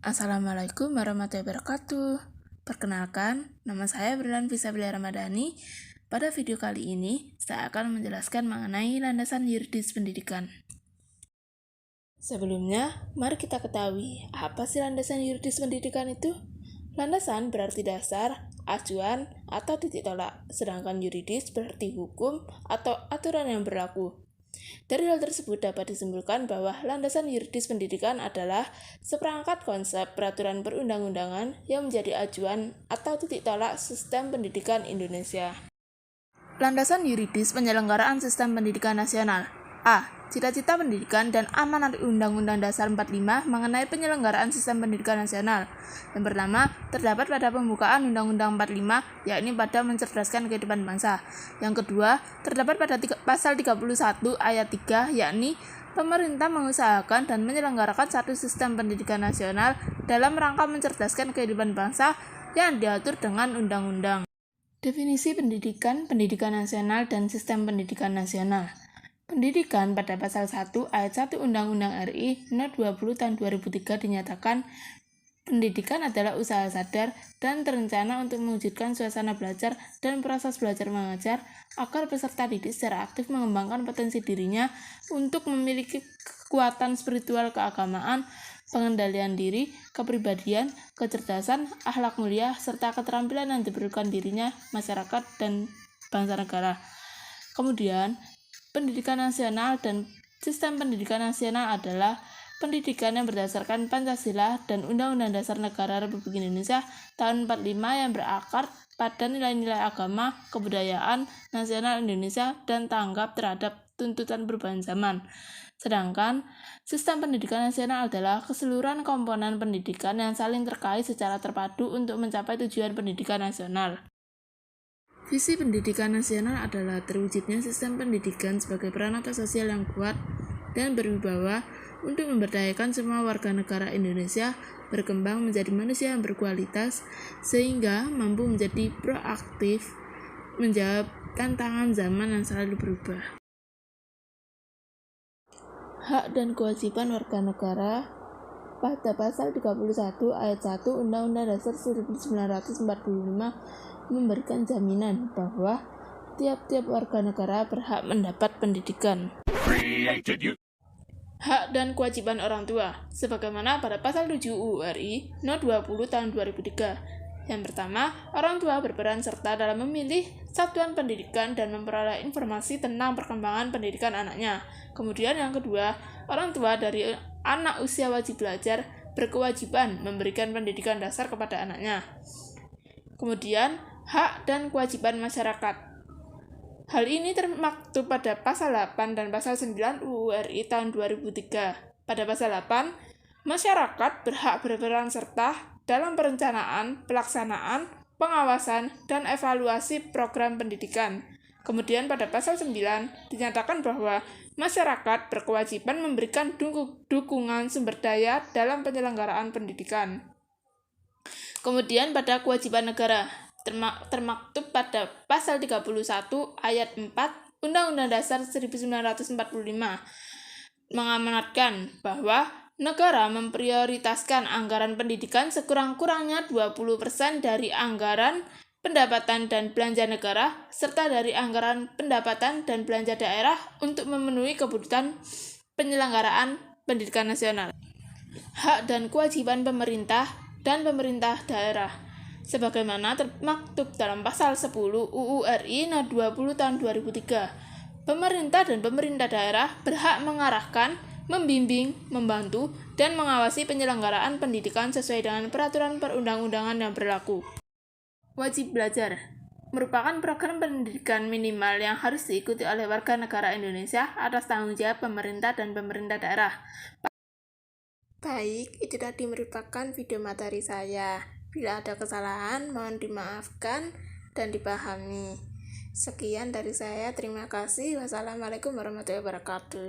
Assalamualaikum warahmatullahi wabarakatuh. Perkenalkan, nama saya Berlan Fisabilia Ramadhani. Pada video kali ini, saya akan menjelaskan mengenai landasan yuridis pendidikan. Sebelumnya, mari kita ketahui apa sih landasan yuridis pendidikan itu? Landasan berarti dasar, acuan, atau titik tolak, sedangkan yuridis berarti hukum atau aturan yang berlaku. Dari hal tersebut dapat disimpulkan bahwa landasan yuridis pendidikan adalah seperangkat konsep peraturan perundang-undangan yang menjadi acuan atau titik tolak sistem pendidikan Indonesia. Landasan yuridis penyelenggaraan sistem pendidikan nasional. A. Cita-cita pendidikan dan amanat Undang-Undang Dasar 45 mengenai penyelenggaraan sistem pendidikan nasional. Yang pertama, terdapat pada pembukaan Undang-Undang 45, yakni pada mencerdaskan kehidupan bangsa. Yang kedua, terdapat pada pasal 31 ayat 3, yakni pemerintah mengusahakan dan menyelenggarakan satu sistem pendidikan nasional dalam rangka mencerdaskan kehidupan bangsa yang diatur dengan undang-undang. Definisi pendidikan nasional dan sistem pendidikan nasional. Pendidikan pada pasal 1 ayat 1 Undang-Undang RI Nomor 20 Tahun 2003 dinyatakan pendidikan adalah usaha sadar dan terencana untuk mewujudkan suasana belajar dan proses belajar mengajar agar peserta didik secara aktif mengembangkan potensi dirinya untuk memiliki kekuatan spiritual keagamaan, pengendalian diri, kepribadian, kecerdasan, akhlak mulia, serta keterampilan yang diperlukan dirinya, masyarakat, dan bangsa negara. Kemudian, pendidikan nasional dan sistem pendidikan nasional adalah pendidikan yang berdasarkan Pancasila dan Undang-Undang Dasar Negara Republik Indonesia tahun 45 yang berakar pada nilai-nilai agama, kebudayaan, nasional Indonesia, dan tanggap terhadap tuntutan perubahan zaman. Sedangkan sistem pendidikan nasional adalah keseluruhan komponen pendidikan yang saling terkait secara terpadu untuk mencapai tujuan pendidikan nasional. Visi pendidikan nasional adalah terwujudnya sistem pendidikan sebagai peranata sosial yang kuat dan berwibawa untuk memberdayakan semua warga negara Indonesia berkembang menjadi manusia yang berkualitas sehingga mampu menjadi proaktif menjawab tantangan zaman yang selalu berubah. Hak dan kewajiban warga negara pada pasal 31 ayat 1 Undang-Undang Dasar 1945 memberikan jaminan bahwa tiap-tiap warga negara berhak mendapat pendidikan. Hak dan kewajiban orang tua, sebagaimana pada pasal 7 UU RI Nomor 20 Tahun 2003. Yang pertama, orang tua berperan serta dalam memilih satuan pendidikan dan memperoleh informasi tentang perkembangan pendidikan anaknya. Kemudian yang kedua, orang tua dari anak usia wajib belajar berkewajiban memberikan pendidikan dasar kepada anaknya. Kemudian, hak dan kewajiban masyarakat. Hal ini termaktub pada pasal 8 dan pasal 9 UU RI tahun 2003. Pada pasal 8, masyarakat berhak berperan serta dalam perencanaan, pelaksanaan, pengawasan, dan evaluasi program pendidikan. Kemudian pada pasal 9 dinyatakan bahwa masyarakat berkewajiban memberikan dukungan sumber daya dalam penyelenggaraan pendidikan. Kemudian pada kewajiban negara termaktub pada pasal 31 ayat 4 Undang-Undang Dasar 1945 mengamanatkan bahwa negara memprioritaskan anggaran pendidikan sekurang-kurangnya 20% dari anggaran pendapatan dan belanja negara serta dari anggaran pendapatan dan belanja daerah untuk memenuhi kebutuhan penyelenggaraan pendidikan nasional. Hak dan kewajiban pemerintah dan pemerintah daerah sebagaimana termaktub dalam pasal 10 UU RI Nomor 20 Tahun 2003. Pemerintah dan pemerintah daerah berhak mengarahkan, membimbing, membantu, dan mengawasi penyelenggaraan pendidikan sesuai dengan peraturan perundang-undangan yang berlaku. Wajib belajar merupakan program pendidikan minimal yang harus diikuti oleh warga negara Indonesia atas tanggung jawab pemerintah dan pemerintah daerah. Baik, itu tadi merupakan video materi saya. Bila ada kesalahan, mohon dimaafkan dan dipahami. Sekian dari saya, terima kasih. Wassalamualaikum warahmatullahi wabarakatuh.